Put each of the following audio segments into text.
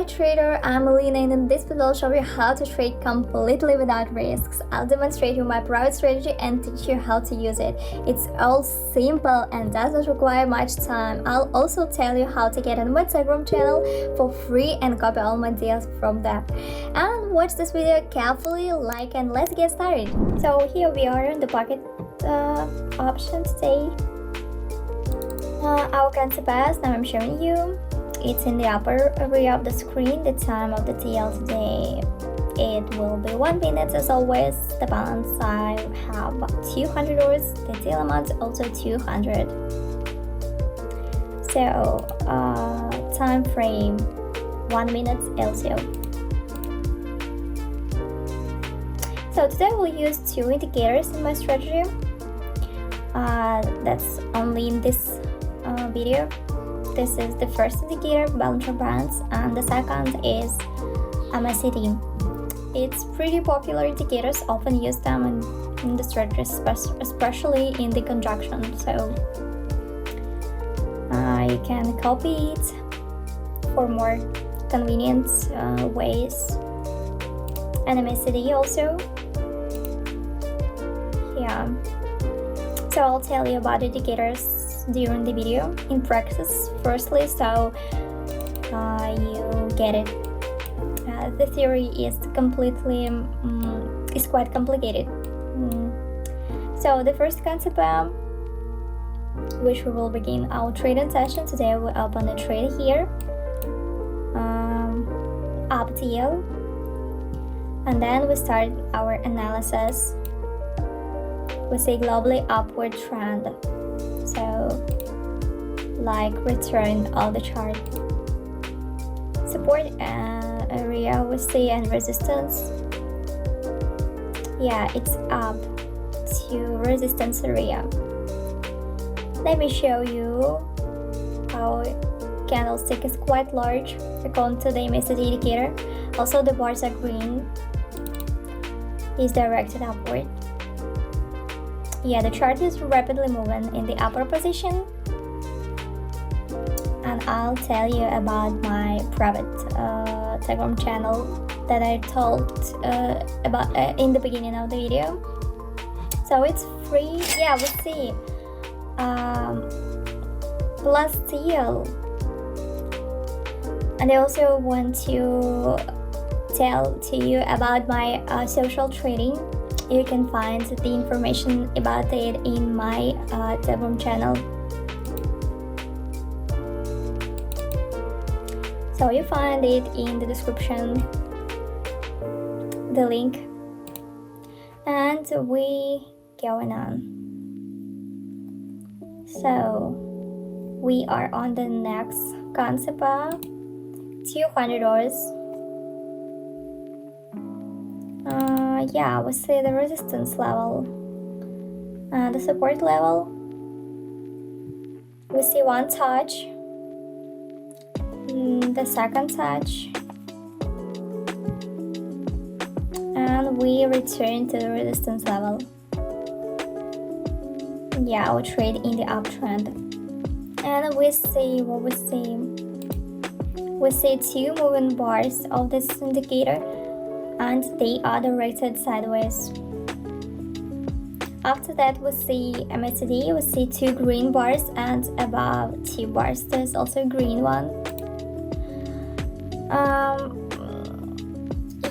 Hi trader, I'm Alina, and in this video I'll show you how to trade completely without risks. I'll demonstrate you my private strategy and teach you how to use it. It's all simple and doesn't require much time. I'll also tell you how to get on my Telegram channel for free and copy all my deals from there. And watch this video carefully, like, and let's get started. So here we are in the pocket option today. Our concept as now I'm showing you. It's in the upper area of the screen. The time of the TL today, it will be 1 minute as always. The balance I have $200. The deal amount also 200. So time frame 1 minute LCO. So today we'll use 2 indicators in my strategy. That's only in this video. This is the first indicator, Bollinger Bands, and the second is MACD. It's pretty popular indicators, often use them in the strategy, especially in the conjunction. So you can copy it for more convenient ways. And MACD also. Yeah. So I'll tell you about indicators during the video in practice firstly, so you get it. The theory is quite complicated. So the first concept, which we will begin our trading session today, we open the trade here, up TL, and then we start our analysis. We see globally upward trend. So, like return all the chart. Support area we see and resistance. Yeah, it's up to resistance area. Let me show you how candlestick is quite large according to the MACD indicator. Also the bars are green. Is directed upward. Yeah, the chart is rapidly moving in the upper position, and I'll tell you about my private Telegram channel that I told about in the beginning of the video. So it's free. Yeah, we see plus TL, and I also want to tell to you about my social trading. You can find the information about it in my Telegram channel. So you find it in the description, the link. And we going on. So we are on the next concept, $200. Yeah, we see the resistance level and the support level. We see one touch, the second touch, and we return to the resistance level. Yeah, we trade in the uptrend, and we see what we see. We see 2 moving bars of this indicator, and they are directed sideways. After that we see MACD, we see 2 green bars, and above 2 bars there's also a green one.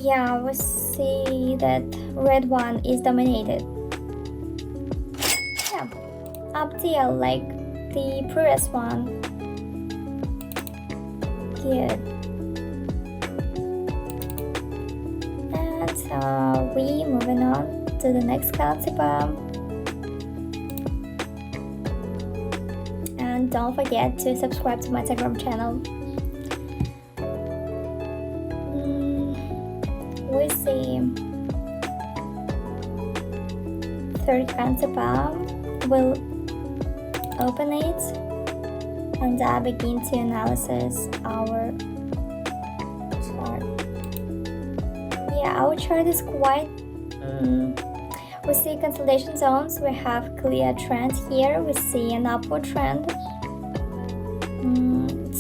Yeah, we see that red one is dominated. Yeah, up TL like the previous one. Good. We moving on to the next concept, and don't forget to subscribe to my Telegram channel. We see third concept, we'll open it and begin to analysis our chart. Yeah, our chart is quite we see consolidation zones. We have clear trend here. We see an upward trend,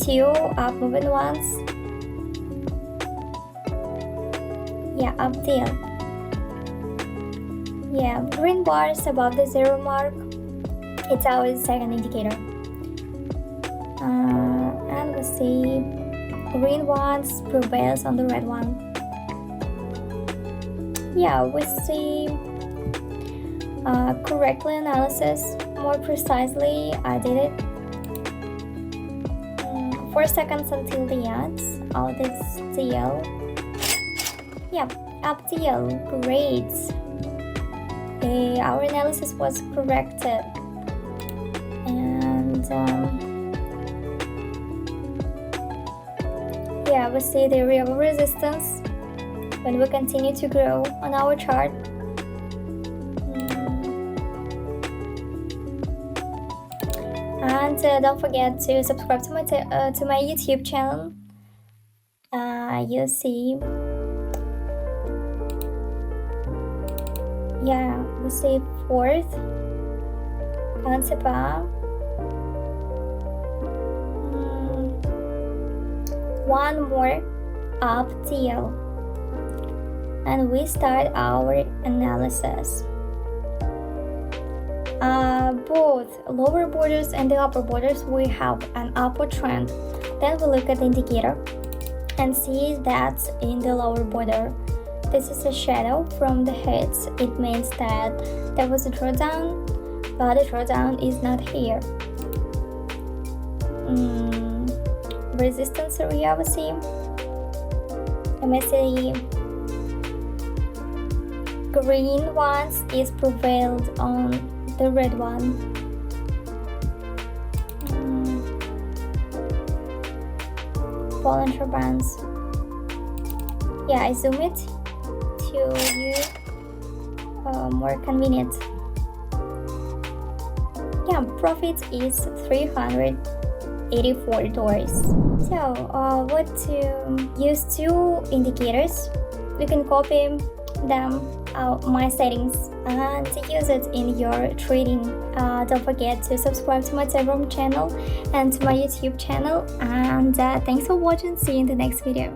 2 up moving ones, Yeah, up deal. Yeah, green bars above the 0 mark, it's our second indicator. And we see green ones prevails on the red one. Yeah, we see correctly analysis. More precisely, I did it 4 seconds until the end. All this deal. Yeah, up deal. Great. Our analysis was corrected. And yeah, we see the area of resistance when we continue to grow on our chart. And don't forget to subscribe to my YouTube channel. You see, yeah, we see fourth concept. One more up deal, and we start our analysis. Both lower borders and the upper borders, we have an upward trend. Then we look at the indicator and see that in the lower border, this is a shadow from the heads. It means that there was a drawdown, but the drawdown is not here. Resistance area, we see MACD green ones is prevailed on the red one. Bollinger Bands. Yeah, I zoom it to you more convenient. Yeah, profit is $384. So what to use two indicators. You can copy them my settings and use it in your trading. Don't forget to subscribe to my Telegram channel and to my YouTube channel, and thanks for watching. See you in the next video.